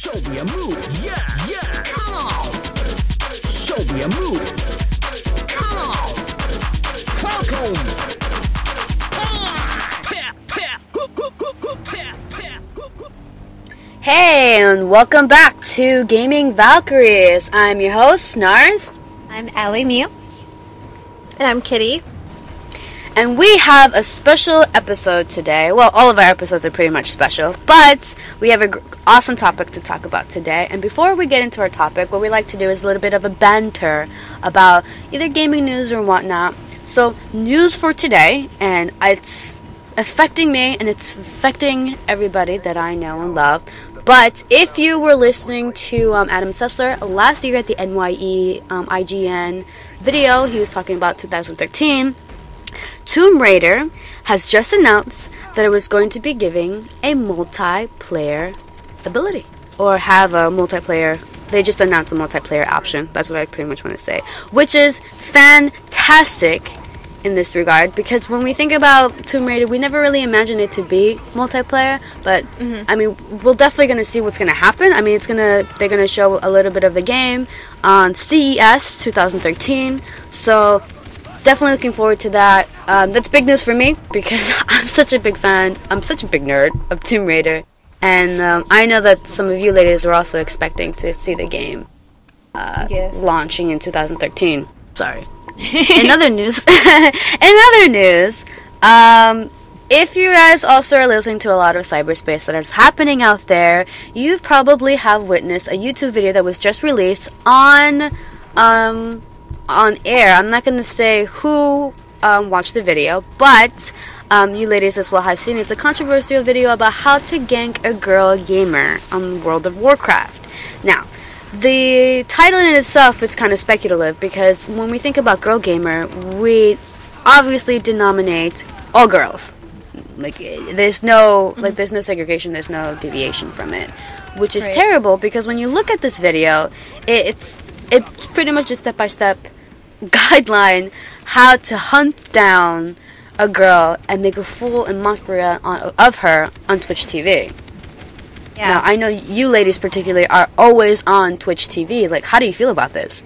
Show me a move. Yeah. Come on. Show me a move. Come on. Welcome. Hey, and welcome back to Gaming Valkyries. I'm your host, Snars. I'm Allie Mew. And I'm Kitty. And we have a special episode today. Well, all of our episodes are pretty much special, but we have an awesome topic to talk about today. And before we get into our topic, what we like to do is a little bit of a banter about either gaming news or whatnot. So, news for today, and it's affecting me, and it's affecting everybody that I know and love. But if you were listening to Adam Sessler last year at the NYE IGN video, he was talking about 2013. Tomb Raider has just announced that it was going to be giving a multiplayer ability. Or have a multiplayer. They just announced a multiplayer option. That's what I pretty much want to say. Which is fantastic in this regard. Because when we think about Tomb Raider, we never really imagined it to be multiplayer. But, I mean, we're definitely going to see what's going to happen. I mean, they're going to show a little bit of the game on CES 2013. So, definitely looking forward to that. That's big news for me because I'm such a big fan. I'm such a big nerd of Tomb Raider. And I know that some of you ladies are also expecting to see the game launching in 2013. Sorry. In other news, if you guys also are listening to a lot of cyberspace that is happening out there, you probably have witnessed a YouTube video that was just released on air. I'm not going to say who watched the video, but you ladies as well have seen it. It's a controversial video about how to gank a girl gamer on World of Warcraft. Now, the title in itself is kind of speculative because when we think about girl gamer, we obviously denominate all girls. Like there's no segregation, there's no deviation from it, which is terrible because when you look at this video, it's pretty much a step-by-step guideline how to hunt down a girl and make a fool and mockery of her on Twitch TV. Yeah. Now, I know you ladies particularly are always on Twitch TV. Like, how do you feel about this?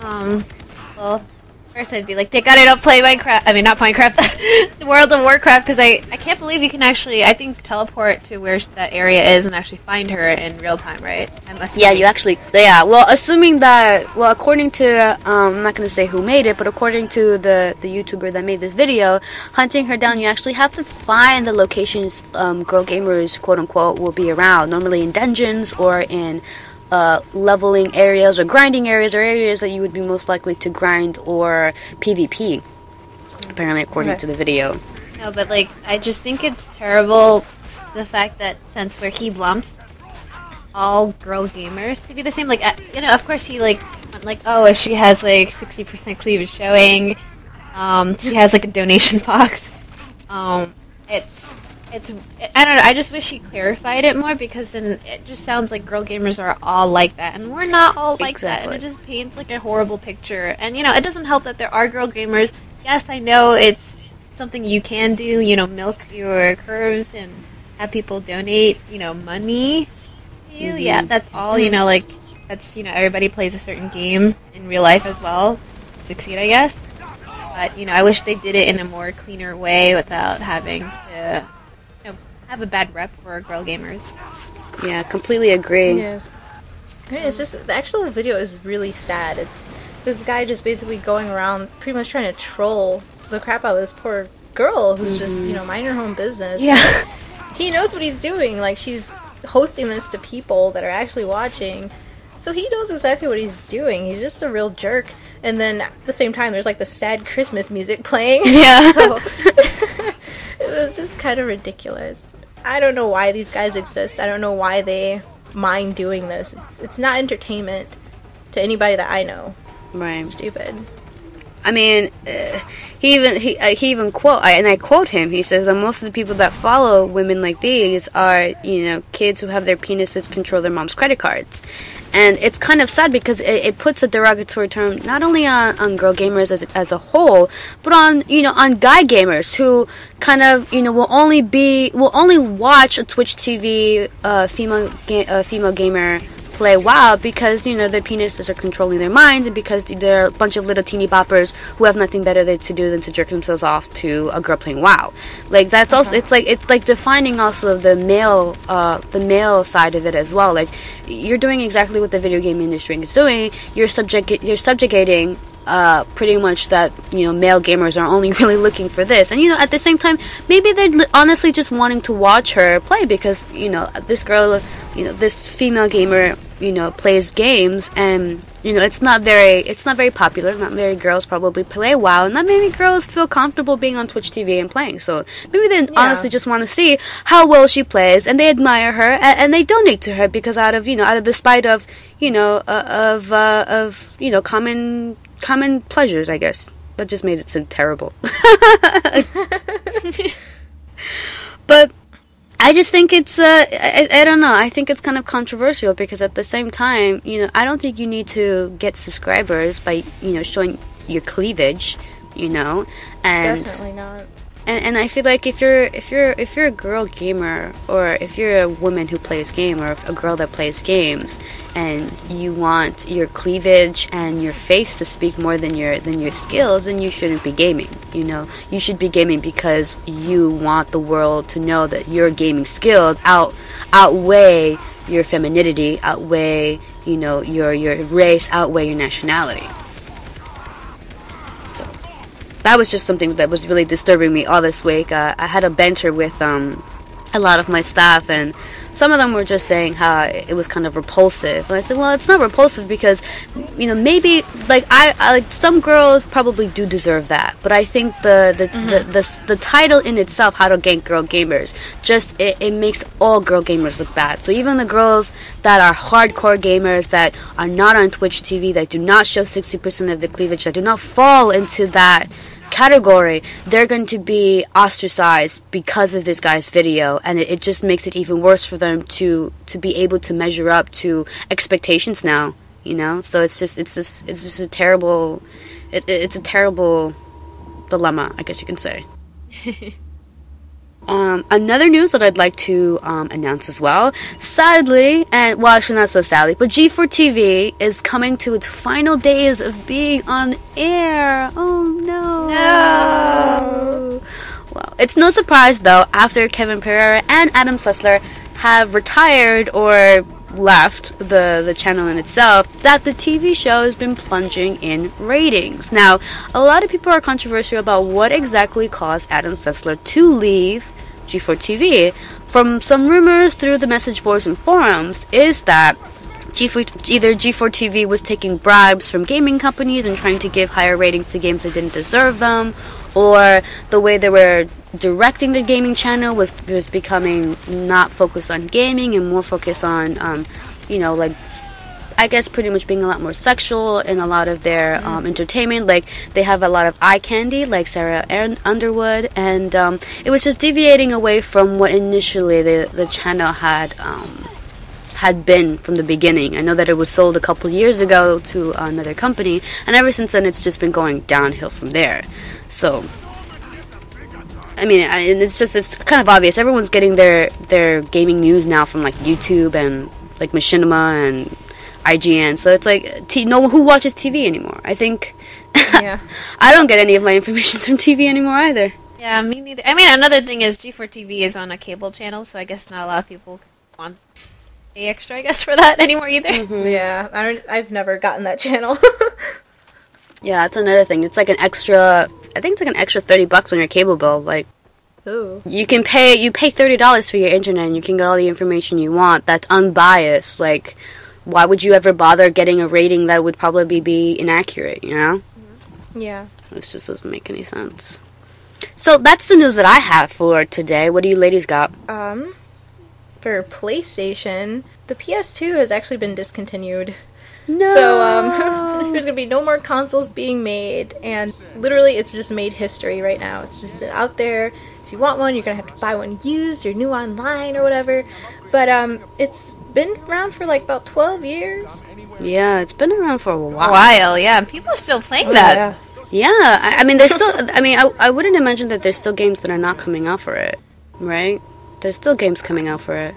Well, first I'd be like, they gotta not play Minecraft. I mean, not Minecraft. The World of Warcraft, because I can't believe you can actually, I think, teleport to where that area is and actually find her in real time, right? Well, assuming that, according to, I'm not going to say who made it, but according to the YouTuber that made this video, hunting her down, you actually have to find the locations girl gamers, quote-unquote, will be around, normally in dungeons or in leveling areas or grinding areas or areas that you would be most likely to grind or PvP, apparently according to the video. No, but like, I just think it's terrible the fact that since where he lumps all girl gamers to be the same, like, you know, of course he like, oh, if she has like 60% cleavage showing, she has like a donation box, it's I don't know, I just wish he clarified it more because then it just sounds like girl gamers are all like that, and we're not all like that, and it just paints like a horrible picture. And, you know, it doesn't help that there are girl gamers. Yes, I know it's something you can do, you know, milk your curves and have people donate, you know, money to you. Yeah, that's all, you know, like, that's, you know, everybody plays a certain game in real life as well to succeed, I guess. But, you know, I wish they did it in a more cleaner way without having to have a bad rep for girl gamers. Yeah, completely agree. Yes. It's just, the actual video is really sad. It's this guy just basically going around pretty much trying to troll the crap out of this poor girl who's just, you know, minding her own business. Yeah. He knows what he's doing. Like, she's hosting this to people that are actually watching. So he knows exactly what he's doing. He's just a real jerk. And then at the same time, there's like the sad Christmas music playing. Yeah. So, it was just kind of ridiculous. I don't know why these guys exist. I don't know why they mind doing this. It's not entertainment to anybody that I know. Right. It's stupid. I mean, he even quote, and I quote him. He says that most of the people that follow women like these are, you know, kids who have their penises control their mom's credit cards. And it's kind of sad because it puts a derogatory term not only on girl gamers as a whole, but on, you know, on guy gamers who kind of, you know, will only watch a Twitch TV female gamer play WoW because, you know, their penises are controlling their minds, and because they're a bunch of little teeny boppers who have nothing better to do than to jerk themselves off to a girl playing WoW. Like, that's also, it's like defining also the male side of it as well. Like, you're doing exactly what the video game industry is doing. You're subjugating pretty much that, you know, male gamers are only really looking for this. And, you know, at the same time, maybe they're honestly just wanting to watch her play because, you know, this girl, you know, this female gamer, you know, plays games, and, you know, it's not very popular. Not very girls probably play WoW, and not many girls feel comfortable being on Twitch TV and playing. So maybe they honestly just want to see how well she plays, and they admire her, and they donate to her because out of the spite of, you know, you know, common pleasures, I guess. That just made it sound terrible. But I just think it's, I don't know, I think it's kind of controversial because at the same time, you know, I don't think you need to get subscribers by, you know, showing your cleavage, you know, and definitely not. And I feel like if you're a girl gamer, or if you're a woman who plays game, or a girl that plays games, and you want your cleavage and your face to speak more than your skills, then you shouldn't be gaming. You know, you should be gaming because you want the world to know that your gaming skills outweigh your femininity, outweigh, you know, your race, outweigh your nationality. That was just something that was really disturbing me all this week. I had a banter with a lot of my staff, and some of them were just saying how it was kind of repulsive. And I said, well, it's not repulsive because, you know, maybe, like, I like, some girls probably do deserve that, but I think the title in itself, How to Gank Girl Gamers, just it makes all girl gamers look bad. So even the girls that are hardcore gamers, that are not on Twitch TV, that do not show 60% of the cleavage, that do not fall into that category, they're going to be ostracized because of this guy's video, and it just makes it even worse for them to be able to measure up to expectations now, you know. So it's just a terrible dilemma, I guess you can say. Another news that I'd like to announce as well, sadly, and well, actually not so sadly, but G4TV is coming to its final days of being on air. Oh no. No. Well, it's no surprise though, after Kevin Pereira and Adam Sessler have retired or left the channel in itself, that the TV show has been plunging in ratings. Now, a lot of people are controversial about what exactly caused Adam Sessler to leave G4TV. From some rumors through the message boards and forums is that either G4TV was taking bribes from gaming companies and trying to give higher ratings to games that didn't deserve them, or the way they were directing the gaming channel was becoming not focused on gaming and more focused on, you know, like, I guess pretty much being a lot more sexual in a lot of their entertainment. Like, they have a lot of eye candy, like Sarah Underwood, and it was just deviating away from what initially the channel had been from the beginning. I know that it was sold a couple years ago to another company, and ever since then it's just been going downhill from there. So, I mean, it's kind of obvious. Everyone's getting their gaming news now from, like, YouTube and, like, Machinima and IGN. So it's like, no one who watches TV anymore. I think, yeah. I don't get any of my information from TV anymore either. Yeah, me neither. I mean, another thing is G4TV is on a cable channel, so I guess not a lot of people want pay extra, I guess, for that anymore either. Mm-hmm. Yeah, I've never gotten that channel. Yeah, that's another thing. It's like an extra, I think it's like an extra $30 on your cable bill. Like, ooh. you pay $30 for your internet and you can get all the information you want that's unbiased. Like, why would you ever bother getting a rating that would probably be inaccurate, you know? Yeah. This just doesn't make any sense. So that's the news that I have for today. What do you ladies got? For PlayStation, the PS2 has actually been discontinued. No. So, there's gonna be no more consoles being made, and literally it's just made history right now. It's just out there. If you want one, you're gonna have to buy one used or new online or whatever. But, it's been around for like about 12 years. Yeah, it's been around for a while. Yeah. People are still playing that. Yeah, I mean, there's still... I mean, I wouldn't imagine that there's still games that are not coming out for it, right? There's still games coming out for it.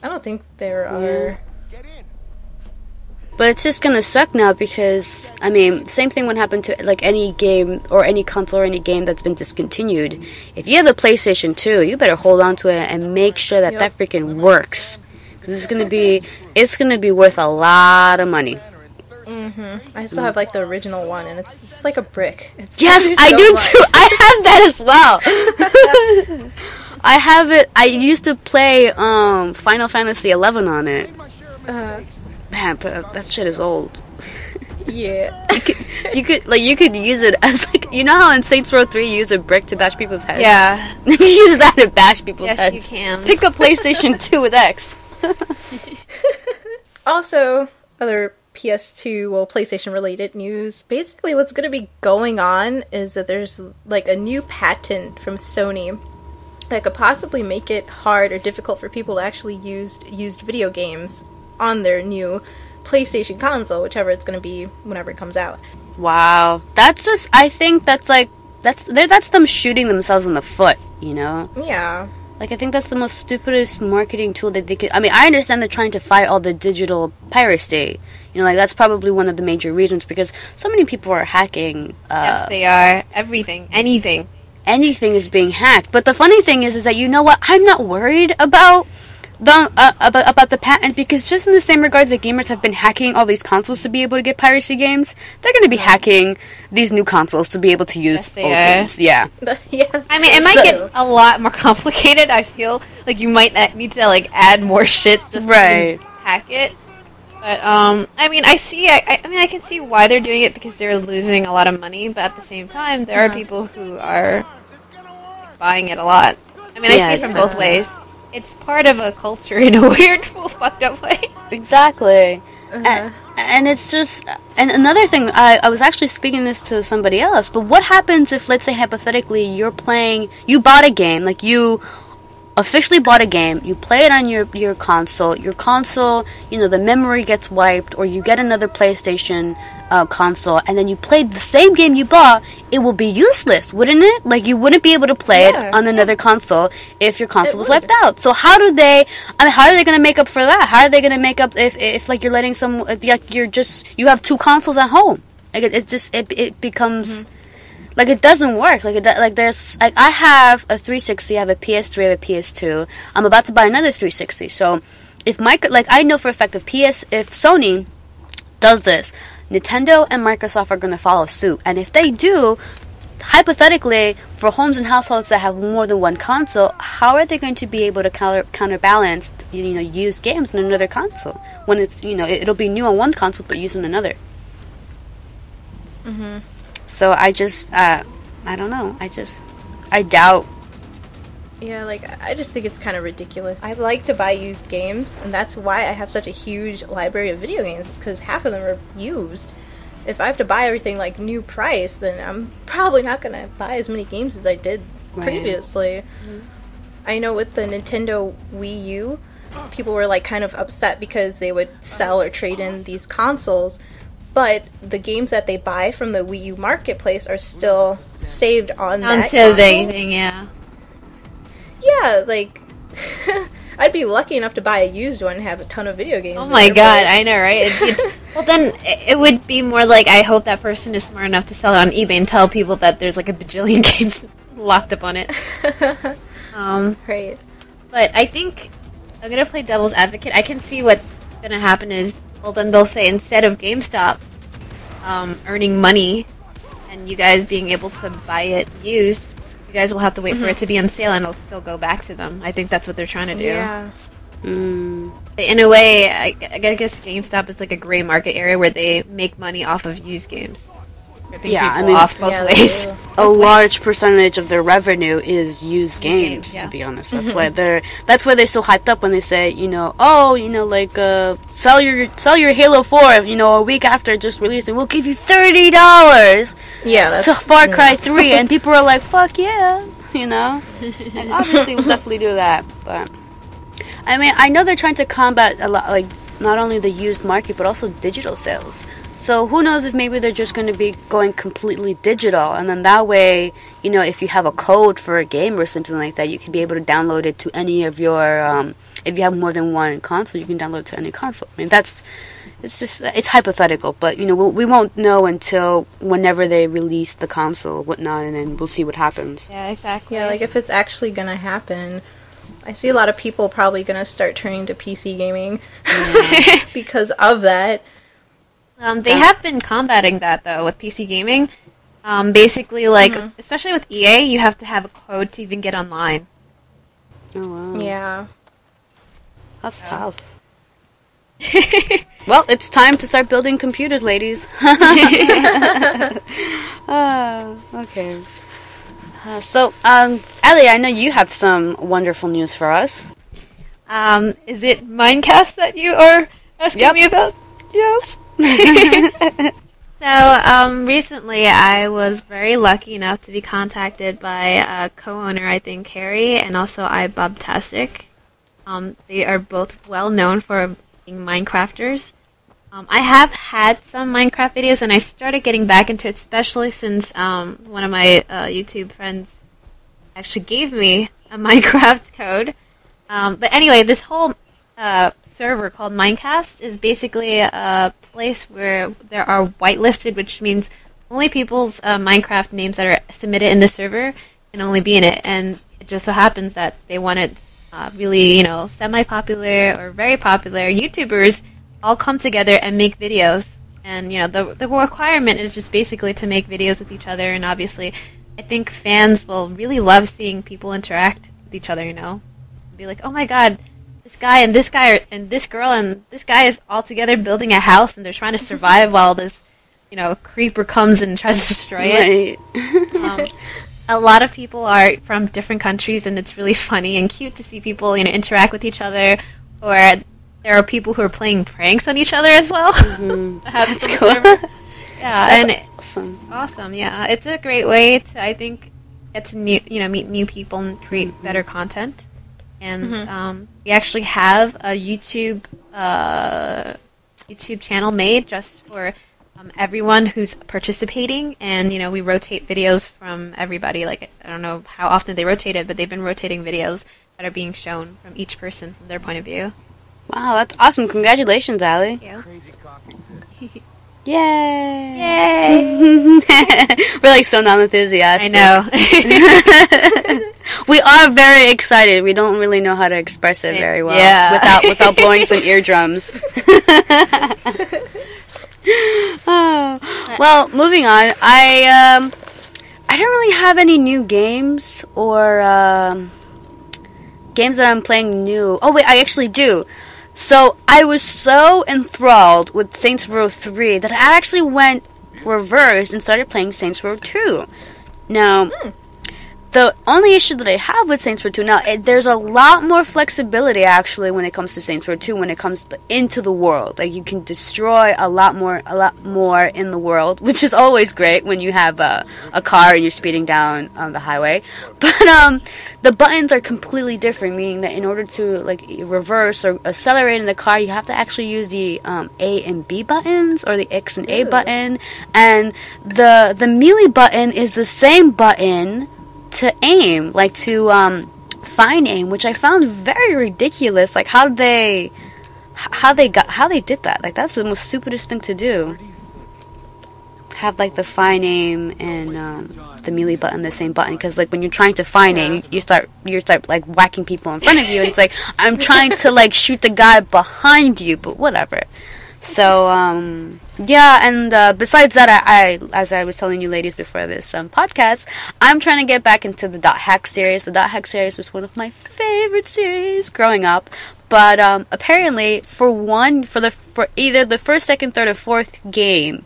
I don't think there are. But it's just gonna suck now because, I mean, same thing would happen to, like, any game or any console or any game that's been discontinued. If you have a PlayStation 2, you better hold on to it and make sure that that freaking works. Because it's gonna be worth a lot of money. I still have like the original one, and it's just like a brick. Yes, I do too. I have that as well. I have it. I used to play Final Fantasy 11 on it. Man, but that shit is old. Yeah. You could use it as, like, you know how in Saints Row 3 you use a brick to bash people's heads? Yeah. You can use that to bash people's heads. Yes, you can. Pick up PlayStation 2 with X. Also, other PS2, well, PlayStation-related news. Basically, what's going to be going on is that there's, like, a new patent from Sony that could possibly make it hard or difficult for people to actually use used video games on their new PlayStation console, whichever it's going to be whenever it comes out. Wow. That's just, I think that's, like, that's them shooting themselves in the foot, you know? Yeah. Like, I think that's the most stupidest marketing tool that they could... I mean, I understand they're trying to fight all the digital piracy. You know, like, that's probably one of the major reasons, because so many people are hacking... yes, they are. Everything. Anything. Anything is being hacked. But the funny thing is that, you know what? I'm not worried about the patent, because just in the same regards that gamers have been hacking all these consoles to be able to get piracy games, they're going to be hacking these new consoles to be able to use old games. Yeah. Yeah. I mean, it might get a lot more complicated. I feel like you might need to, like, add more shit just to hack it. But I mean, I can see why they're doing it, because they're losing a lot of money. But at the same time, there are people who are buying it a lot. I mean, I see it from both ways. It's part of a culture in a weird, fucked up way. Exactly. And it's just... And another thing, I was actually speaking this to somebody else, but what happens if, let's say, hypothetically, you bought a game, like, you officially bought a game, you play it on your console, you know, the memory gets wiped, or you get another PlayStation console, and then you played the same game you bought, it will be useless, wouldn't it? Like, you wouldn't be able to play it on another console if your console was wiped out. So how are they going to make up for that? How are they going to make up if like, you're letting you have two consoles at home? Like, it becomes... Like, it doesn't work. I have a 360, I have a PS3, I have a PS2. I'm about to buy another 360. So, I know for a fact if Sony does this, Nintendo and Microsoft are going to follow suit. And if they do, hypothetically, for homes and households that have more than one console, how are they going to be able to counterbalance, you know, used games on another console? When it's, you know, it'll be new on one console but used on another. So I just, I don't know. I doubt. Yeah, like, I just think it's kind of ridiculous. I like to buy used games, and that's why I have such a huge library of video games, because half of them are used. If I have to buy everything, like, new price, then I'm probably not going to buy as many games as I did previously. I know with the Nintendo Wii U, people were, like, kind of upset because they would sell or trade in these consoles, but the games that they buy from the Wii U marketplace are still saved on that console. Yeah, like, I'd be lucky enough to buy a used one and have a ton of video games. Oh my god, I know, right? Well, then it would be more like, I hope that person is smart enough to sell it on eBay and tell people that there's like a bajillion games locked up on it. Right. But I think I'm going to play devil's advocate. I can see what's going to happen is, well, then they'll say, instead of GameStop earning money and you guys being able to buy it used, you guys will have to wait for it to be on sale and it'll still go back to them. I think that's what they're trying to do. Yeah. In a way, I guess GameStop is like a gray market area where they make money off of used games. Yeah, I mean, off both ways. A large percentage of their revenue is used games, to be honest. That's why they're so hyped up when they say, you know, oh, you know, like, sell your Halo 4, you know, a week after it just released, and we'll give you $30 to Far Cry 3, and people are like, fuck yeah, you know? And obviously we'll definitely do that, but I mean, I know they're trying to combat a lot, like, not only the used market, but also digital sales. So who knows if maybe they're just going to be going completely digital, and then that way, you know, if you have a code for a game or something like that, you can be able to download it to any of your, if you have more than one console, you can download it to any console. I mean, it's hypothetical, but, you know, we won't know until whenever they release the console or whatnot, and then we'll see what happens. Yeah, exactly. Yeah, like if it's actually going to happen, I see a lot of people probably going to start turning to PC gaming because of that. They have been combating that, though, with PC gaming. Basically, like, especially with EA, you have to have a code to even get online. Oh, wow. Yeah. That's tough. Well, it's time to start building computers, ladies. Okay. So, Ellie, I know you have some wonderful news for us. Is it Minecast that you are asking me about? Yes. So, recently I was very lucky enough to be contacted by a co-owner, I think, Harry, and also iBobtastic. They are both well known for being Minecrafters. I have had some Minecraft videos, and I started getting back into it, especially since one of my YouTube friends actually gave me a Minecraft code. But anyway, this whole server called Minecast is basically a place where there are whitelisted, which means only people's Minecraft names that are submitted in the server can only be in it. And it just so happens that they wanted really, you know, semi-popular or very popular YouTubers all come together and make videos. And, you know, the requirement is just basically to make videos with each other. And obviously, I think fans will really love seeing people interact with each other, you know. Be like, oh my god, this guy and this guy and this girl and this guy is all together building a house and they're trying to survive while this, you know, creeper comes and tries to destroy it. Right. A lot of people are from different countries, and it's really funny and cute to see people, you know, interact with each other. Or there are people who are playing pranks on each other as well. That's cool. Yeah, That's awesome. Yeah, it's a great way to, I think, get to meet new people and create better content. And we actually have a YouTube channel made just for everyone who's participating, and, you know, we rotate videos from everybody. Like, I don't know how often they rotate it, but they've been rotating videos that are being shown from each person from their point of view. Wow, that's awesome. Congratulations, Allie. Thank you. Yay! Yay! We're like so non-enthusiastic. I know. We are very excited. We don't really know how to express it very well. Yeah. Without blowing some eardrums. Well, moving on. I don't really have any new games or games that I'm playing new. Oh wait, I actually do. So I was so enthralled with Saints Row 3 that I actually went reversed and started playing Saints Row 2. Now, the only issue that I have with Saints Row 2 now, there's a lot more flexibility actually when it comes to Saints Row 2 when it comes into the world. Like, you can destroy a lot more in the world, which is always great when you have a car and you're speeding down the highway. But the buttons are completely different, meaning that in order to like reverse or accelerate in the car, you have to actually use the A and B buttons or the X and A button, and the melee button is the same button to aim, like to find aim, which I found very ridiculous. Like how they did that. Like, that's the most stupidest thing to do. Have like the find aim and the melee button the same button, because like when you're trying to find aim, you start like whacking people in front of you, and it's like I'm trying to like shoot the guy behind you, but whatever. So yeah, and besides that, I as I was telling you ladies before this podcast, I'm trying to get back into the Dot Hack series. The Dot Hack series was one of my favorite series growing up, but apparently for either the first, second, third, or fourth game,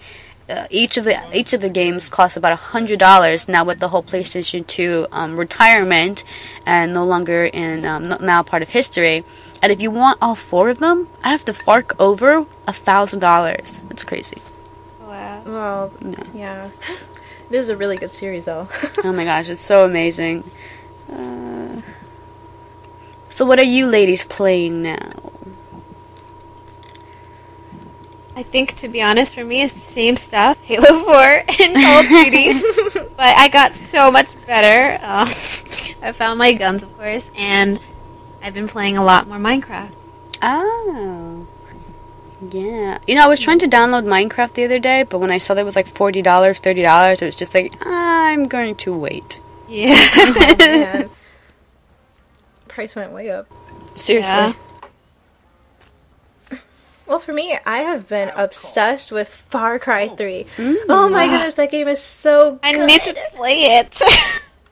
each of the games costs about $100 now, with the whole PlayStation 2 retirement and no longer in now part of history. And if you want all four of them, I have to fork over $1,000. It's crazy. Wow. Well, yeah. It is a really good series, though. Oh my gosh, it's so amazing. So what are you ladies playing now? I think, to be honest, for me, it's the same stuff. Halo 4 and Call of Duty. But I got so much better. I found my guns, of course, and I've been playing a lot more Minecraft. Oh. Yeah. You know, I was trying to download Minecraft the other day, but when I saw that it was like $40, $30, it was just like, I'm going to wait. Yeah. Oh, man. Price went way up. Seriously. Yeah. Well, for me, I have been obsessed with Far Cry 3. Oh my goodness, that game is so good. I need to play it.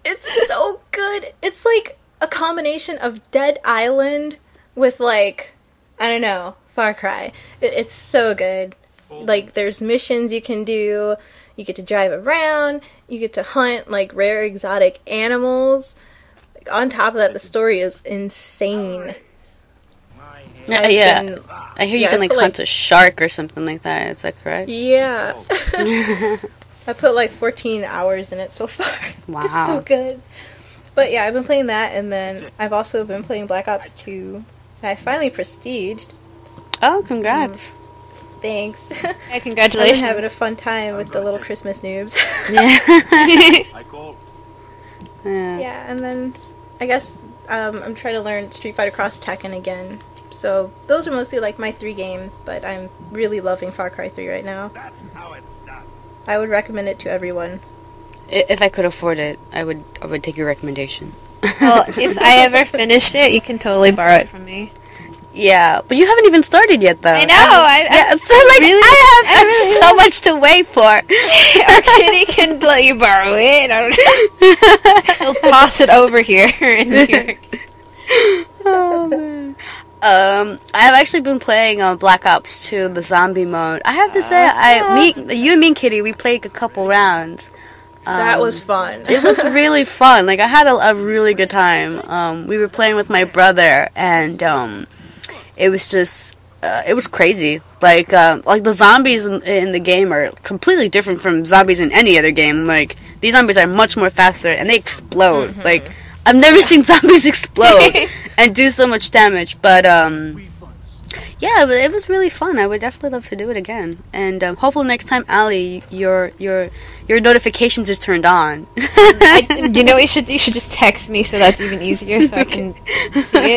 It's so good. It's like a combination of Dead Island with, like, I don't know, Far Cry. It's so good. Like, there's missions you can do. You get to drive around. You get to hunt, like, rare exotic animals. Like, on top of that, the story is insane. Yeah. I hear you can, like, hunt a shark or something like that. Is that correct? Yeah. I put, like, 14 hours in it so far. Wow. It's so good. But, yeah, I've been playing that, and then I've also been playing Black Ops 2. I finally prestiged. Oh, congrats. Thanks. Yeah, congratulations. I've been having a fun time with the little Christmas noobs. Yeah. Yeah, and then I guess I'm trying to learn Street Fighter Cross Tekken again. So those are mostly like my 3 games, but I'm really loving Far Cry 3 right now. I would recommend it to everyone. If I could afford it, I would take your recommendation. Well, if I ever finished it, you can totally borrow it from me. Yeah, but you haven't even started yet, though. I know. Yeah, so like really, I have so much to wait for. Our kitty can let you borrow it. I don't know. He'll toss it over here in New York. Oh man. I've actually been playing Black Ops 2, the zombie mode. I have to say, you and me and Kitty, we played a couple rounds. That was fun. It was really fun. Like, I had a really good time. We were playing with my brother, and it was just, it was crazy. Like the zombies in the game are completely different from zombies in any other game. Like, these zombies are much more faster, and they explode. Mm-hmm. Like, I've never seen zombies explode and do so much damage, but yeah, but it was really fun. I would definitely love to do it again, and hopefully next time, Ali, your notifications is turned on. You know, you should just text me so that's even easier, so I can see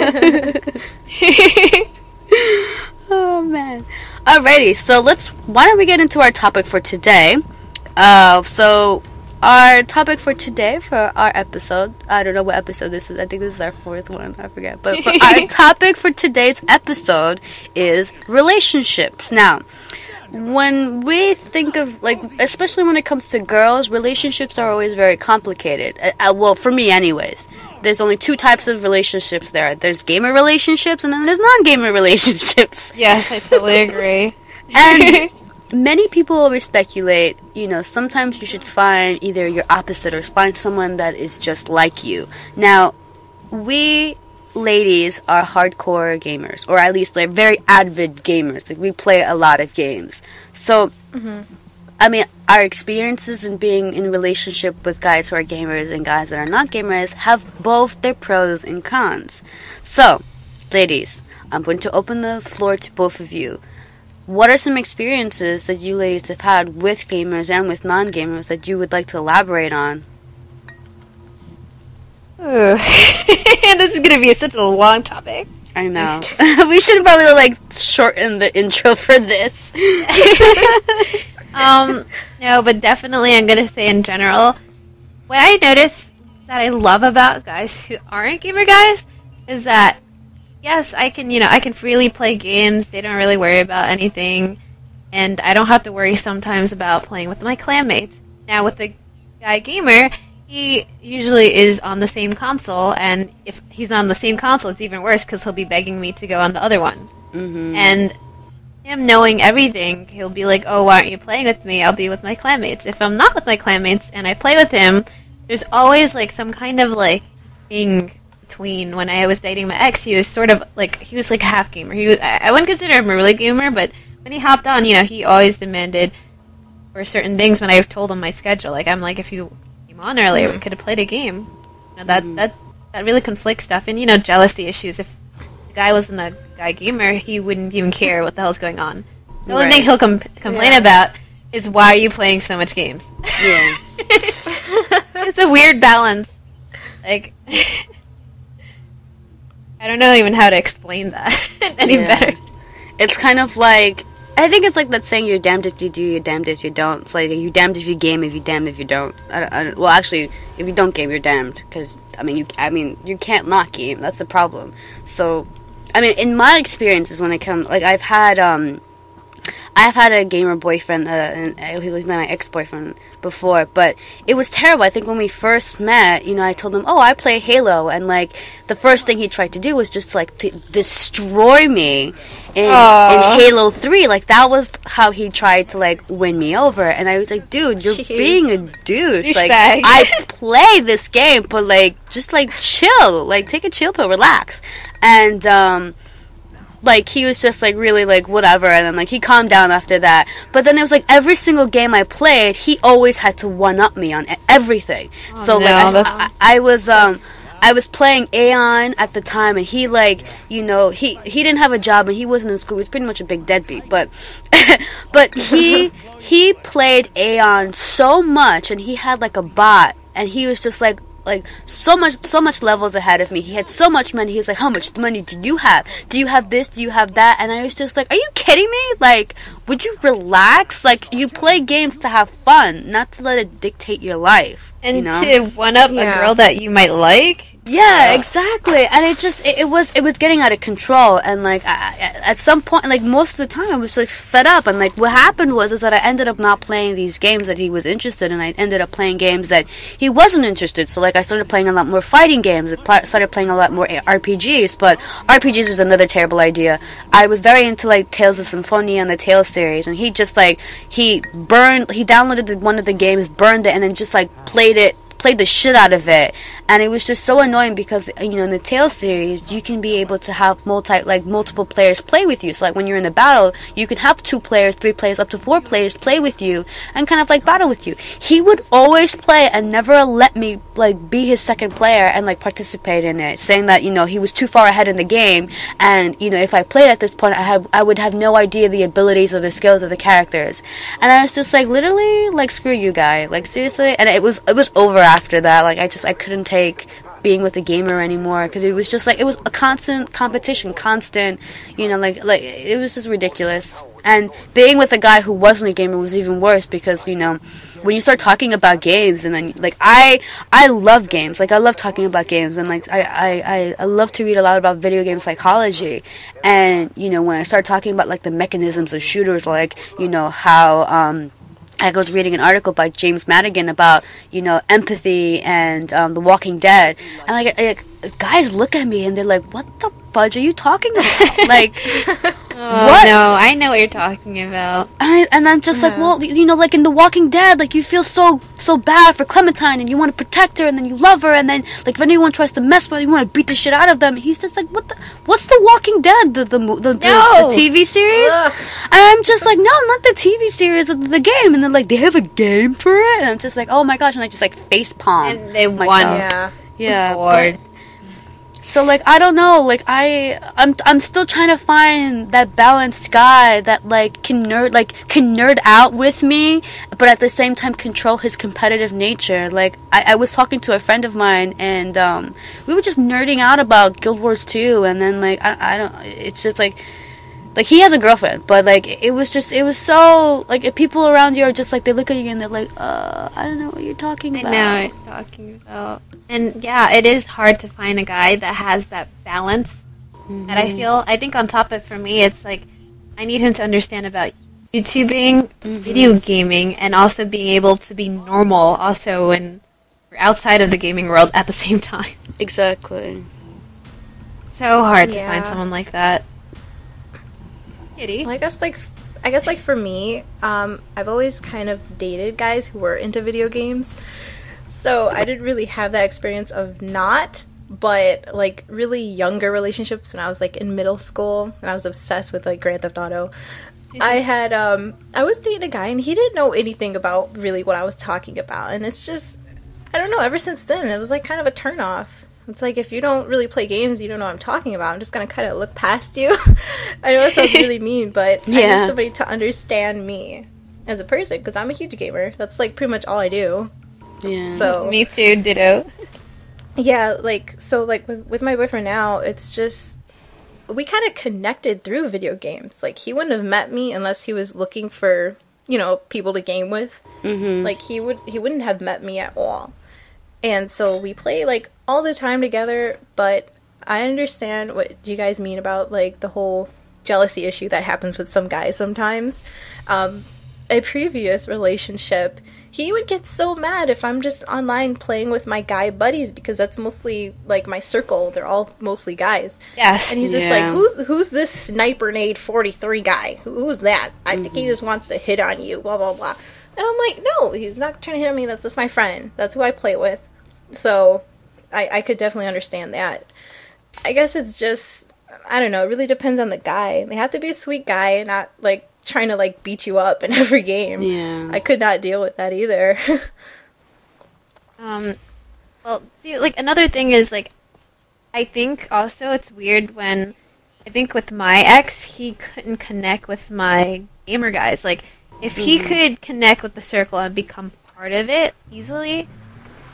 it. Oh man! Alrighty, so why don't we get into our topic for today? So our topic for today, for our episode, I don't know what episode this is. I think this is our 4th one. I forget. But for our topic for today's episode is relationships. Now, when we think of, like, especially when it comes to girls, relationships are always very complicated. Well, for me anyways. There's only 2 types of relationships there. There's gamer relationships, and then there's non-gamer relationships. Yes, I totally agree. And many people always speculate, you know, sometimes you should find either your opposite or find someone that is just like you. Now, we ladies are hardcore gamers, or at least like very avid gamers. Like, we play a lot of games. So, I mean, our experiences in being in a relationship with guys who are gamers and guys that are not gamers have both their pros and cons. So, ladies, I'm going to open the floor to both of you. What are some experiences that you ladies have had with gamers and with non-gamers that you would like to elaborate on? Ooh. This is going to be such a long topic. I know. We should probably, like, shorten the intro for this. No, but definitely I'm going to say in general, what I notice that I love about guys who aren't gamer guys is that, yes, I can freely play games. They don't really worry about anything. And I don't have to worry sometimes about playing with my clanmates. Now, with the guy gamer, he usually is on the same console. And if he's not on the same console, it's even worse because he'll be begging me to go on the other one. Mm-hmm. And him knowing everything, he'll be like, oh, why aren't you playing with me? I'll be with my clanmates. If I'm not with my clanmates and I play with him, there's always, like, some kind of, like, thing between. When I was dating my ex, he was sort of, like, he was, like, a half gamer. I wouldn't consider him a really gamer, but when he hopped on, you know, he always demanded for certain things when I told him my schedule. Like, I'm like, if you came on earlier, we could have played a game. You know, that really conflict stuff, and jealousy issues. If the guy wasn't a guy gamer, he wouldn't even care what the hell's going on. The only thing he'll complain about is why are you playing so much games? Yeah. It's a weird balance. Like, I don't know even how to explain that any better. It's kind of like, I think it's like that saying, you're damned if you do, you're damned if you don't. It's like, you're damned if you game, if you're damned if you don't. Well, actually, if you don't game, you're damned. Because, you can't not game. That's the problem. So, in my experiences when it comes, like, I've had a gamer boyfriend, and he was not my ex-boyfriend before, but it was terrible. I think when we first met, I told him, I play Halo, and, like, the first thing he tried to do was just, like, to destroy me in Halo 3. Like, that was how he tried to, like, win me over, and I was like, dude, you're being a douche. Like, I play this game, but, like, just, like, chill. Like, take a chill pill, relax. And, like, he was just, like, really, like, whatever, and then, like, he calmed down after that. But then it was, like, every single game I played, he always had to one-up me on everything. So, no, like, I was playing Aeon at the time, and he, like, he didn't have a job, and he wasn't in school. He was pretty much a big deadbeat, but he played Aeon so much, and he had, like, a bot, and he was just, like so much levels ahead of me. He had so much money. He was like, how much money do you have? Do you have this? Do you have that? And I was just like, are you kidding me? Like, would you relax? Like, you play games to have fun, not to let it dictate your life. And to one-up a girl that you might like? Yeah, exactly. And it was getting out of control, and like at some point, like most of the time I was like fed up, and like what happened was that I ended up not playing these games that he was interested in. I ended up playing games that he wasn't interested. So like I started playing a lot more fighting games. I started playing a lot more RPGs, but RPGs was another terrible idea. I was very into like Tales of Symphonia and the Tales series, and he just like he downloaded one of the games, burned it, and then just like played the shit out of it. And it was just so annoying because, in the Tales series, you can be able to have multiple players play with you. So, like, when you're in a battle, you can have 2 players, 3 players, up to 4 players play with you and kind of, like, battle with you. He would always play and never let me, like, be his second player and, like, participate in it, saying that, he was too far ahead in the game, and, if I played at this point, I would have no idea the abilities or the skills of the characters. And I was just, like, literally, like, screw you, guy. Like, seriously? And it was over after that. Like, I couldn't take being with a gamer anymore, because it was just like, it was a constant competition, constant, like it was just ridiculous. And being with a guy who wasn't a gamer was even worse, because when you start talking about games, and then like I love games, like I love talking about games, and like I love to read a lot about video game psychology, and when I start talking about like the mechanisms of shooters, like how I was reading an article by James Madigan about, empathy and The Walking Dead. And, like, guys look at me and they're like, what the fudge are you talking about? Like, what? No, I know what you're talking about. And I'm just like, well, like in The Walking Dead, like, you feel so bad for Clementine, and you want to protect her, and then you love her, and then, like, if anyone tries to mess with her, you want to beat the shit out of them. He's just like, what's The Walking Dead? The TV series? Ugh. And I'm just like, no, not the TV series, the game. And they're like, they have a game for it? And I'm just like, oh my gosh, and I just, like, face palm. And they won. Yeah. Award. So, like, I don't know, like, I'm still trying to find that balanced guy that, like, can nerd out with me, but at the same time control his competitive nature. Like, I was talking to a friend of mine, and, we were just nerding out about Guild Wars 2, and then, like, I don't, it's just, like, he has a girlfriend, but, like, it was so, like, if people around you are just, like, they look at you and they're like, I don't know what you're talking about. I know what you're talking about. And, yeah, it is hard to find a guy that has that balance that I think on top of, for me, it's, like, I need him to understand about YouTubing, video gaming, and also being able to be normal also when we're outside of the gaming world at the same time. Exactly. So hard to find someone like that. Well, I guess like for me, I've always kind of dated guys who were into video games, so I didn't really have that experience of not, but like really younger relationships when I was like in middle school and I was obsessed with like Grand Theft Auto. I was dating a guy and he didn't know anything about really what I was talking about, and it's just, I don't know, ever since then it was like kind of a turn off. It's like, if you don't really play games, you don't know what I'm talking about. I'm just going to kind of look past you. I know that sounds really mean, but I need somebody to understand me as a person, because I'm a huge gamer. That's, like, pretty much all I do. Yeah. So Me too, ditto. Yeah, like, so, like, with my boyfriend now, it's just, we kind of connected through video games. Like, he wouldn't have met me unless he was looking for, you know, people to game with. Mm-hmm. Like, he wouldn't have met me at all. And so we play, like, all the time together, but I understand what you guys mean about, like, the whole jealousy issue that happens with some guys sometimes. A previous relationship, he would get so mad if I'm just online playing with my guy buddies, because that's mostly, like, my circle. They're all mostly guys. Yes. And he's just like, who's this Sniper Nade 43 guy? Who's that? I think he just wants to hit on you, blah, blah, blah. And I'm like, no, he's not trying to hit on me. That's just my friend. That's who I play with. So I could definitely understand that. I guess it's just, I don't know, it really depends on the guy. They have to be a sweet guy and not, like, trying to, like, beat you up in every game. Yeah. I could not deal with that either. Well, see, like, another thing is, like, I think also it's weird when, I think with my ex, he couldn't connect with my gamer guys. Like, if he could connect with the circle and become part of it easily,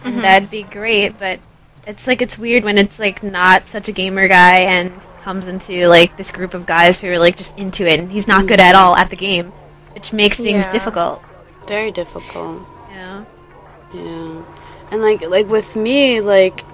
and that'd be great, but it's, like, it's weird when it's, like, not such a gamer guy and comes into, like, this group of guys who are, like, just into it, and he's not good at all at the game, which makes things difficult. Very difficult. Yeah. Yeah. And, like with me, like,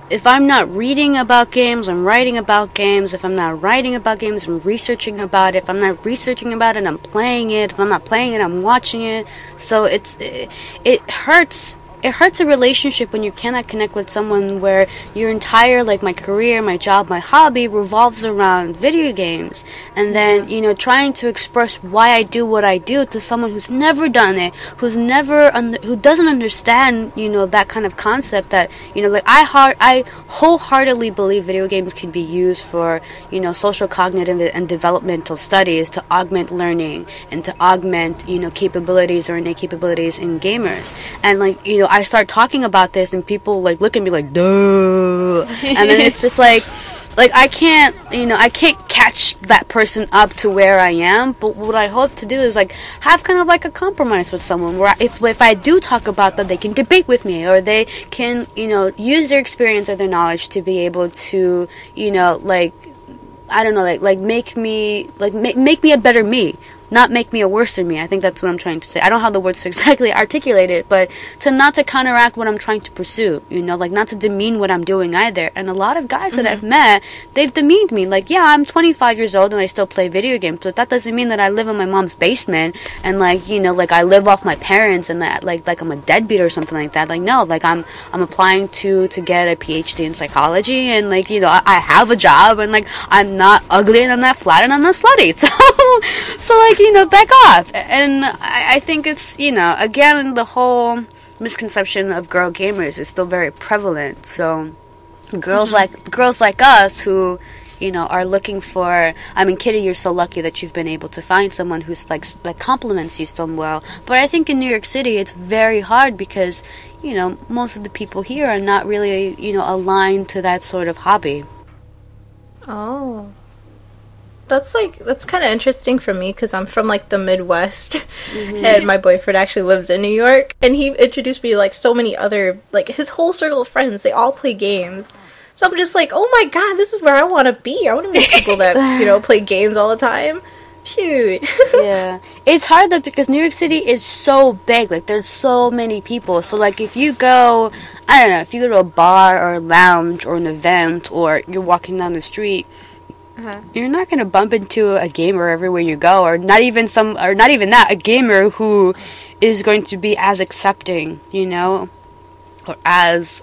if I'm not reading about games, I'm writing about games. If I'm not writing about games, I'm researching about it. If I'm not researching about it, I'm playing it. If I'm not playing it, I'm watching it. So it hurts. It hurts a relationship when you cannot connect with someone where your entire, like, my career, my job, my hobby revolves around video games. And then, you know, trying to express why I do what I do to someone who's never done it, who doesn't understand, you know, that kind of concept that, you know, like, I wholeheartedly believe video games can be used for, you know, social, cognitive, and developmental studies to augment learning and to augment, you know, capabilities or innate capabilities in gamers. And, like, you know, I start talking about this and people, like, look at me like, duh. And then it's just like I can't catch that person up to where I am. But what I hope to do is, like, have kind of like a compromise with someone where if I do talk about that, they can debate with me, or they can, you know, use their experience or their knowledge to be able to, you know, like, I don't know, like make me a better me. Not make me a worse than me. I think that's what I'm trying to say. I don't have the words to exactly articulate it, but not to counteract what I'm trying to pursue, you know, like, not to demean what I'm doing either. And a lot of guys that I've met, they've demeaned me. Like, yeah, I'm 25 years old and I still play video games, but that doesn't mean that I live in my mom's basement and, like, you know, like, I live off my parents and that, like I'm a deadbeat or something like that. Like, no, like, I'm applying to get a PhD in psychology, and, like, you know, I have a job, and, like, I'm not ugly and I'm not flat and I'm not slutty. So like, you know, back off. And I think it's, you know, again, the whole misconception of girl gamers is still very prevalent. So girls like us who, you know, are looking for, I mean, Kitty, you're so lucky that you've been able to find someone who's like compliments you so well. But I think in New York City it's very hard because, you know, most of the people here are not really, you know, aligned to that sort of hobby. Oh. That's kind of interesting for me because I'm from, like, the Midwest, and my boyfriend actually lives in New York, and he introduced me to, like, so many other, like, his whole circle of friends, they all play games. So I'm just like, oh my god, this is where I want to be. I want to meet people that, you know, play games all the time. Shoot. Yeah. It's hard, though, because New York City is so big. Like, there's so many people. So, like, if you go, I don't know, if you go to a bar or a lounge or an event, or you're walking down the street, you're not going to bump into a gamer everywhere you go, or not even that, a gamer who is going to be as accepting, you know, or as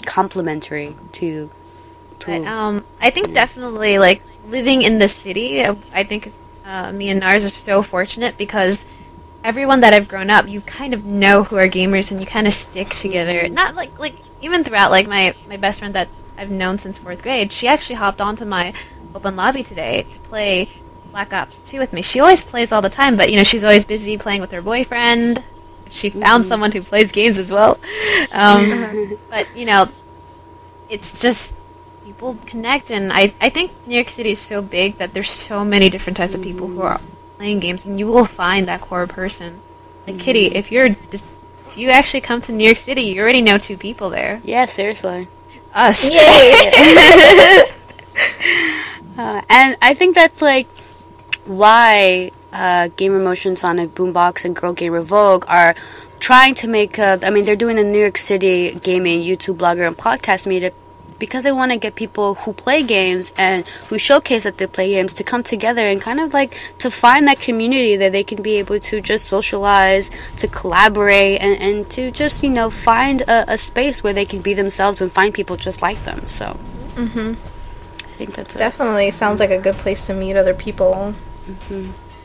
complimentary to I think definitely, like, living in the city, I think me and Nars are so fortunate because everyone that I've grown up, you kind of know who are gamers and you kind of stick together. Not like even throughout, like, my best friend that I've known since 4th grade, she actually hopped onto my open lobby today to play Black Ops 2 with me. She always plays all the time, but, you know, she's always busy playing with her boyfriend. She found someone who plays games as well. But, you know, it's just people connect, and I think New York City is so big that there's so many different types of people who are playing games, and you will find that core person. Like Kitty, if you actually come to New York City, you already know 2 people there. Yeah, seriously. Us. Yay! And I think that's like why Gamer Motion, Sonic Boombox, and Girl Gamer Vogue are trying to make they're doing a New York City gaming YouTube blogger and podcast meetup because they want to get people who play games and who showcase that they play games to come together and kind of like to find that community that they can be able to just socialize, to collaborate, and to just, you know, find a space where they can be themselves and find people just like them. So I think that's definitely sounds like a good place to meet other people.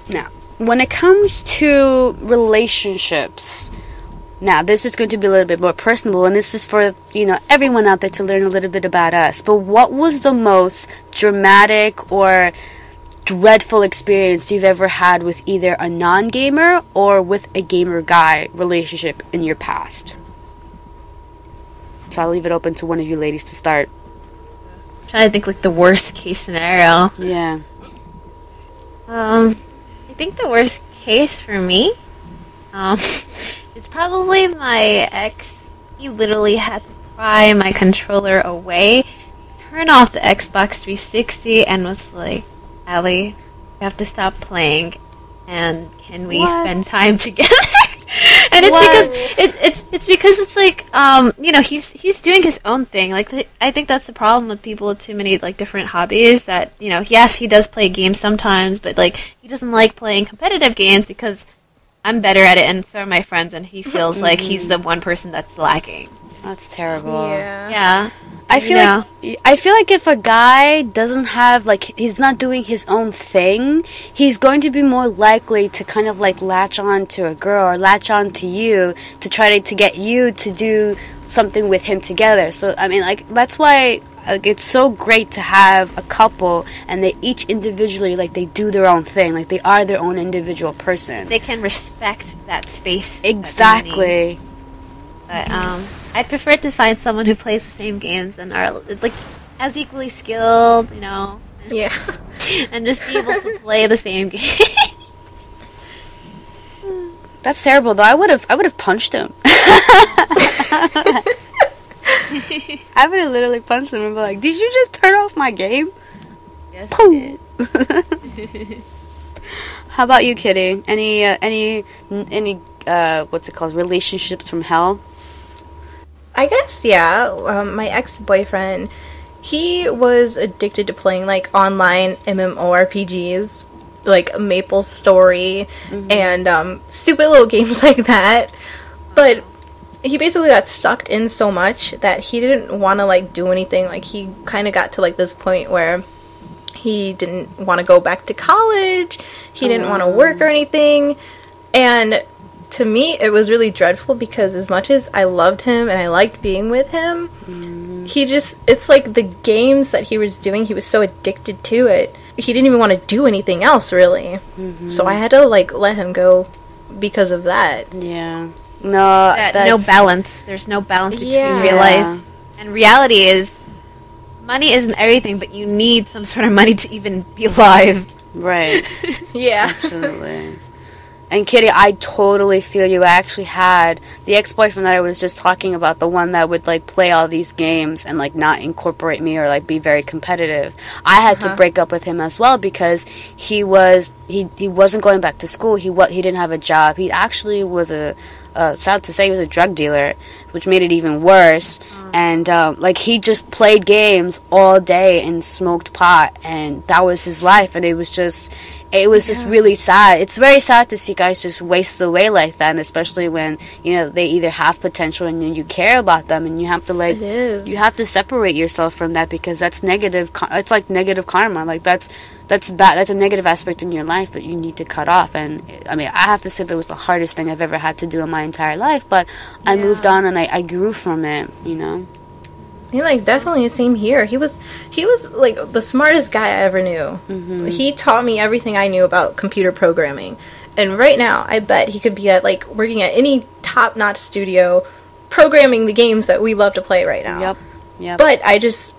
Now, when it comes to relationships, now this is going to be a little bit more personal, and this is for, you know, everyone out there to learn a little bit about us. But what was the most dramatic or dreadful experience you've ever had with either a non-gamer or with a gamer guy relationship in your past? So I'll leave it open to one of you ladies to start. I'm trying to think like the worst case scenario. Yeah. I think the worst case for me, it's probably my ex. He literally had to pry my controller away, turn off the Xbox 360, and was like, "Allie, you have to stop playing, and can we spend time together?" And it's because it's like you know, he's doing his own thing. Like I think that's the problem with people with too many like different hobbies. That, you know, yes, he does play games sometimes, but like he doesn't like playing competitive games because I'm better at it, and so are my friends, and he feels like he's the one person that's lacking. That's terrible. Yeah. I feel like if a guy doesn't have, like, he's not doing his own thing, he's going to be more likely to kind of like latch on to a girl or latch on to you to try to get you to do something with him together. So I mean, like, that's why it's so great to have a couple and they each individually, like, they do their own thing, like they are their own individual person. They can respect that space. Exactly. But I prefer to find someone who plays the same games and are like as equally skilled, you know. Yeah. And just be able to play the same game. That's terrible, though. I would have punched him. I would have literally punched him and be like, "Did you just turn off my game?" Yes, Pooh. How about you, Kitty? Any what's it called? Relationships from hell? I guess, yeah. My ex-boyfriend, he was addicted to playing, like, online MMORPGs, like MapleStory, and stupid little games like that. But he basically got sucked in so much that he didn't want to, like, do anything. Like, he kind of got to, like, this point where he didn't want to go back to college, he didn't want to work or anything, and to me, it was really dreadful because as much as I loved him and I liked being with him, it's like the games that he was doing, he was so addicted to it. He didn't even want to do anything else, really. So I had to, like, let him go because of that. Yeah. No balance. There's no balance between real life. And reality is, money isn't everything, but you need some sort of money to even be alive. Right. Yeah. Absolutely. And Kitty, I totally feel you. I actually had the ex-boyfriend that I was just talking about, the one that would, like, play all these games and, like, not incorporate me or, like, be very competitive. I had to break up with him as well because he wasn't going back to school. He didn't have a job. He actually was sad to say, he was a drug dealer, which made it even worse. And like, he just played games all day and smoked pot, and that was his life. And it was just really sad. It's very sad to see guys just waste away like that, and especially when, you know, they either have potential and you care about them, and you have to, like, you have to separate yourself from that because that's negative. It's like negative karma. Like, that's bad. That's a negative aspect in your life that you need to cut off. And I mean, I have to say that was the hardest thing I've ever had to do in my entire life, but I moved on and I grew from it, you know. Yeah, like, definitely the same here. He was like the smartest guy I ever knew. He taught me everything I knew about computer programming. And right now, I bet he could be at, like, working at any top-notch studio programming the games that we love to play right now. Yep. Yeah. But I just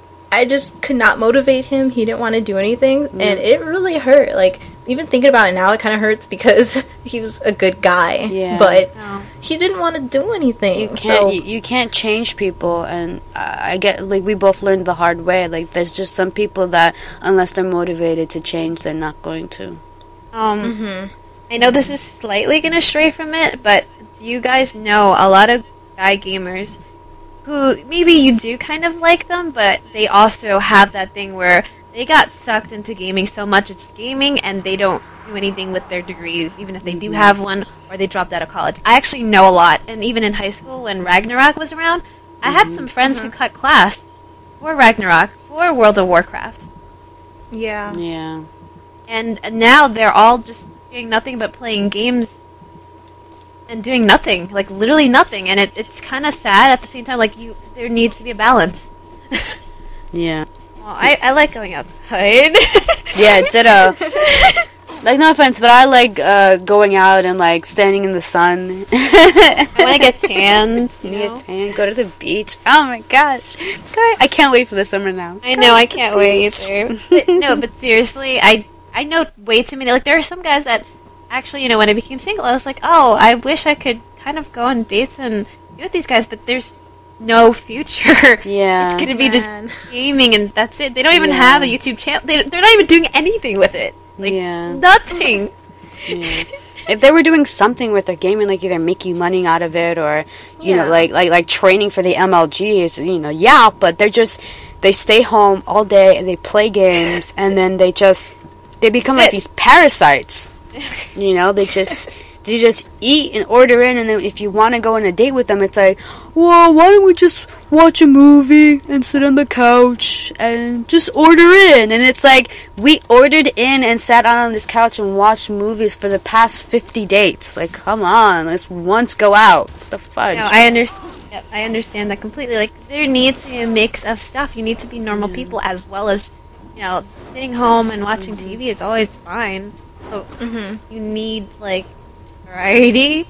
could not motivate him. He didn't want to do anything, and it really hurt. Like, even thinking about it now, it kind of hurts because he was a good guy. Yeah. But he didn't want to do anything. You can't change people, and I get, like, we both learned the hard way. Like, there's just some people that, unless they're motivated to change, they're not going to. I know this is slightly going to stray from it, but do you guys know a lot of guy gamers who maybe you do kind of like them, but they also have that thing where they got sucked into gaming so much it's gaming and they don't do anything with their degrees, even if they do have one, or they dropped out of college. I actually know a lot, and even in high school when Ragnarok was around, I had some friends who cut class for Ragnarok, for World of Warcraft. Yeah. Yeah. And now they're all just doing nothing but playing games and doing nothing, like literally nothing, and it's kind of sad at the same time. Like, there needs to be a balance. Yeah. Well, I like going outside. Yeah, ditto. Like, no offense, but I like going out and, like, standing in the sun. I want to get tanned. Get tan, go to the beach. Oh my gosh. I can't wait for the summer now. I know, I can't wait either. But seriously, I know way too many. Like, there are some guys that actually, you know, when I became single, I was like, oh, I wish I could kind of go on dates and be with these guys, but there's no future. Yeah. It's going to be just gaming and that's it. They don't even have a YouTube channel. They're not even doing anything with it. Like, nothing. Yeah. If they were doing something with their gaming, like either making money out of it or, you know, like training for the MLGs, you know, but they stay home all day and they play games and then they become like these parasites. You know, they just eat and order in, and then if you want to go on a date with them, it's like, well, why don't we just watch a movie and sit on the couch and just order in? And it's like, we ordered in and sat on this couch and watched movies for the past 50 dates. Like, come on, let's once go out. What the fudge? No, I understand that completely. Like, there needs to be a mix of stuff. You need to be normal people as well as, you know, sitting home and watching TV is always fine. So you need, like, variety.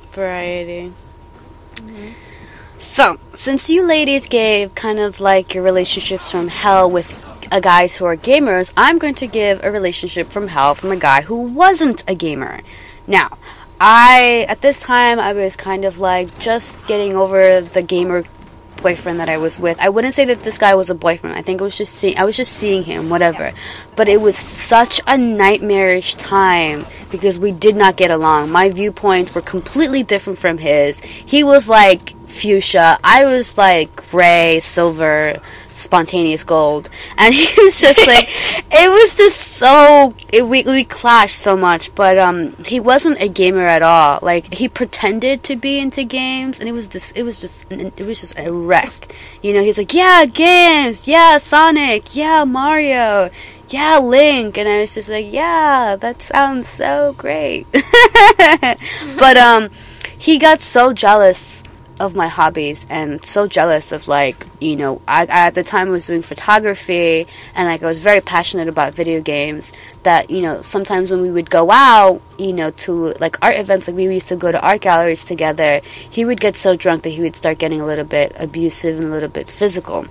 So, since you ladies gave kind of like your relationships from hell with guys who are gamers, I'm going to give a relationship from hell from a guy who wasn't a gamer. Now, at this time, I was kind of like just getting over the gamer boyfriend that I was with. I wouldn't say that this guy was a boyfriend. I think it was I was just seeing him, whatever. But it was such a nightmarish time because we did not get along. My viewpoints were completely different from his. He was like fuchsia. I was like gray, silver, spontaneous gold. And he was just like, it was just so, we clashed so much. But he wasn't a gamer at all. Like, he pretended to be into games, and it was just a wreck. You know, he's like, yeah, games, yeah, Sonic, yeah, Mario, yeah, Link. And I was just like, yeah, that sounds so great. But he got so jealous of my hobbies and so jealous of, like, you know, I at the time was doing photography and, like, I was very passionate about video games that, you know, sometimes when we would go out, you know, to, like, art events, like, we used to go to art galleries together, he would get so drunk that he would start getting a little bit abusive and a little bit physical.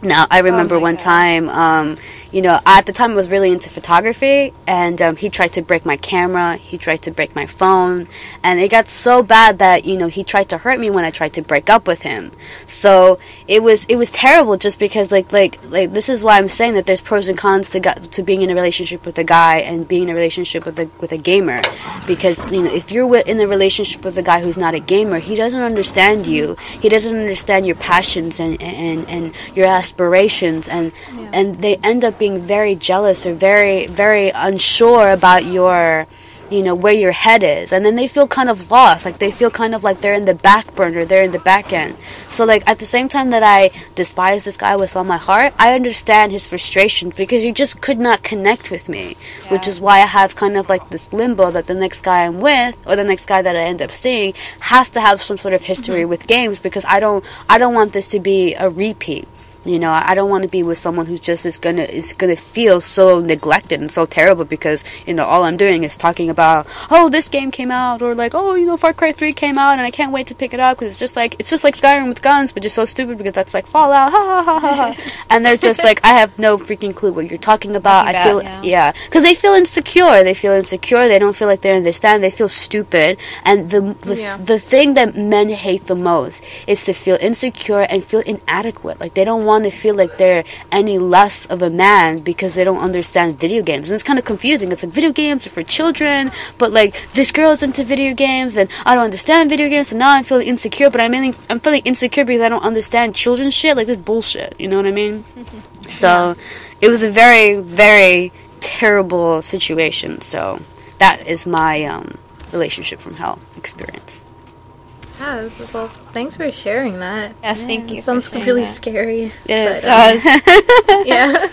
Now, I remember one time, you know, at the time I was really into photography, and he tried to break my camera, he tried to break my phone, and it got so bad that, you know, he tried to hurt me when I tried to break up with him. So, it was terrible just because, like this is why I'm saying that there's pros and cons to being in a relationship with a guy and being in a relationship with a gamer. Because, you know, if you're in a relationship with a guy who's not a gamer, he doesn't understand you, he doesn't understand your passions and your aspirations, and they end up being very jealous or very, very unsure about your, you know, where your head is, and then they feel kind of lost, like they feel kind of like they're in the back burner, they're in the back end. So, like, at the same time that I despise this guy with all my heart, I understand his frustrations because he just could not connect with me, which is why I have kind of like this limbo that the next guy I'm with, or the next guy that I end up seeing, has to have some sort of history with games, because I don't want this to be a repeat. You know, I don't want to be with someone who's just is gonna feel so neglected and so terrible because, you know, all I'm doing is talking about, oh, this game came out, or like, oh, you know, Far Cry 3 came out and I can't wait to pick it up because it's just like Skyrim with guns, but just so stupid because that's like Fallout, ha ha ha ha ha. And they're just like, I have no freaking clue what you're talking about. I feel, yeah, because they feel insecure. They don't feel like they understand. They feel stupid. And the thing that men hate the most is to feel insecure and feel inadequate. Like, they don't want to feel like they're any less of a man because they don't understand video games. And it's kind of confusing. It's like, video games are for children, but like, this girl is into video games and I don't understand video games, so now I'm feeling insecure, but I'm feeling insecure because I don't understand children's shit. Like, this bullshit, you know what I mean? So it was a very, very terrible situation. So that is my relationship from hell experience. Yeah, well, thanks for sharing that. Yes, thank you. It sounds really scary. It does. Yeah.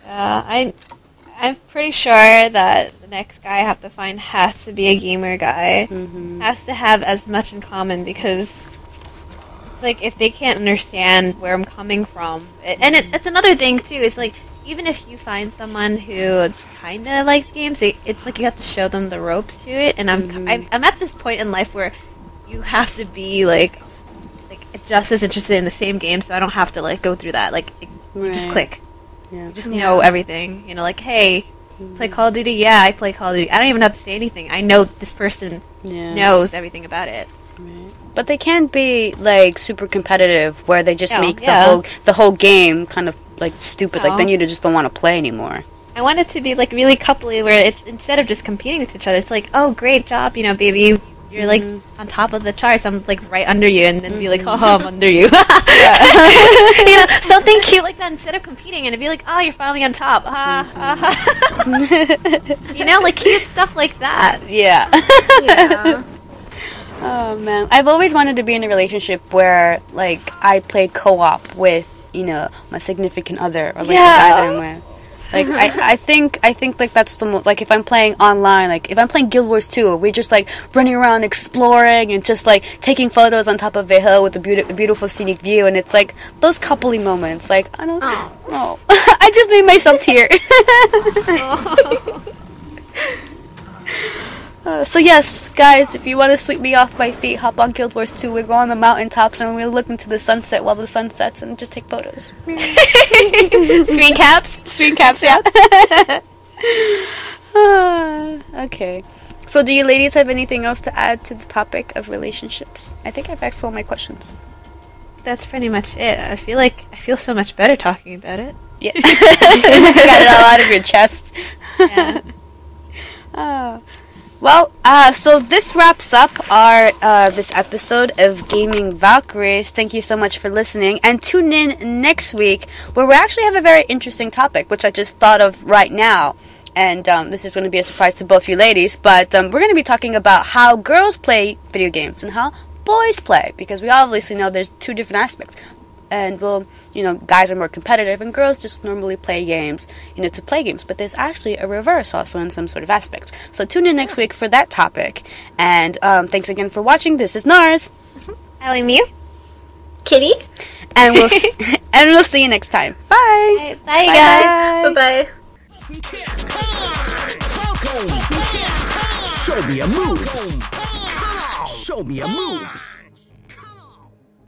I'm pretty sure that the next guy I have to find has to be a gamer guy. Has to have as much in common, because it's like, if they can't understand where I'm coming from, and it's another thing too. It's like, even if you find someone who kind of likes games, it's like you have to show them the ropes to it. And I'm at this point in life where you have to be like just as interested in the same game, so I don't have to like go through that. Like, you just click. Yeah. You just know everything. You know, like, hey, play Call of Duty? Yeah, I play Call of Duty. I don't even have to say anything. I know this person knows everything about it. Right. But they can't be like super competitive where they just make the whole game kind of like stupid. Like, then you just don't want to play anymore. I want it to be like really coupley, where it's, instead of just competing with each other, it's like, oh, great job, you know, baby. You're like on top of the charts. I'm like right under you, and then be like, oh, I'm under you. You know, something cute like that instead of competing, and it'd be like, oh, you're finally on top. You know, like cute stuff like that. Yeah. Oh man, I've always wanted to be in a relationship where like I play co-op with, you know, my significant other, or like the guy that I'm with. Like, I think like that's the most, like, if I'm playing online, like if I'm playing Guild Wars 2, we're just like running around exploring and just like taking photos on top of a hill with a beautiful scenic view, and it's like those coupley moments. Like, I don't know. I just made myself tear. So yes, guys, if you want to sweep me off my feet, hop on Guild Wars 2. We go on the mountaintops and we look into the sunset while the sun sets and just take photos. Screen caps, yeah. Okay. So do you ladies have anything else to add to the topic of relationships? I think I've asked all my questions. That's pretty much it. I feel so much better talking about it. Yeah. Got it all out of your chest. Yeah. Well, so this wraps up our this episode of Gaming Valkyries. Thank you so much for listening, and tune in next week where we actually have a very interesting topic, which I just thought of right now. And this is going to be a surprise to both you ladies, but we're going to be talking about how girls play video games and how boys play, because we obviously know there's two different aspects. And, well, you know, guys are more competitive and girls just normally play games, you know, to play games. But there's actually a reverse also in some sort of aspects. So tune in next week for that topic. And thanks again for watching. This is Nars. Ellie, Mew. Kitty. And we'll see you next time. Bye. Bye, guys. Bye-bye. Show me your moves. Show me your moves.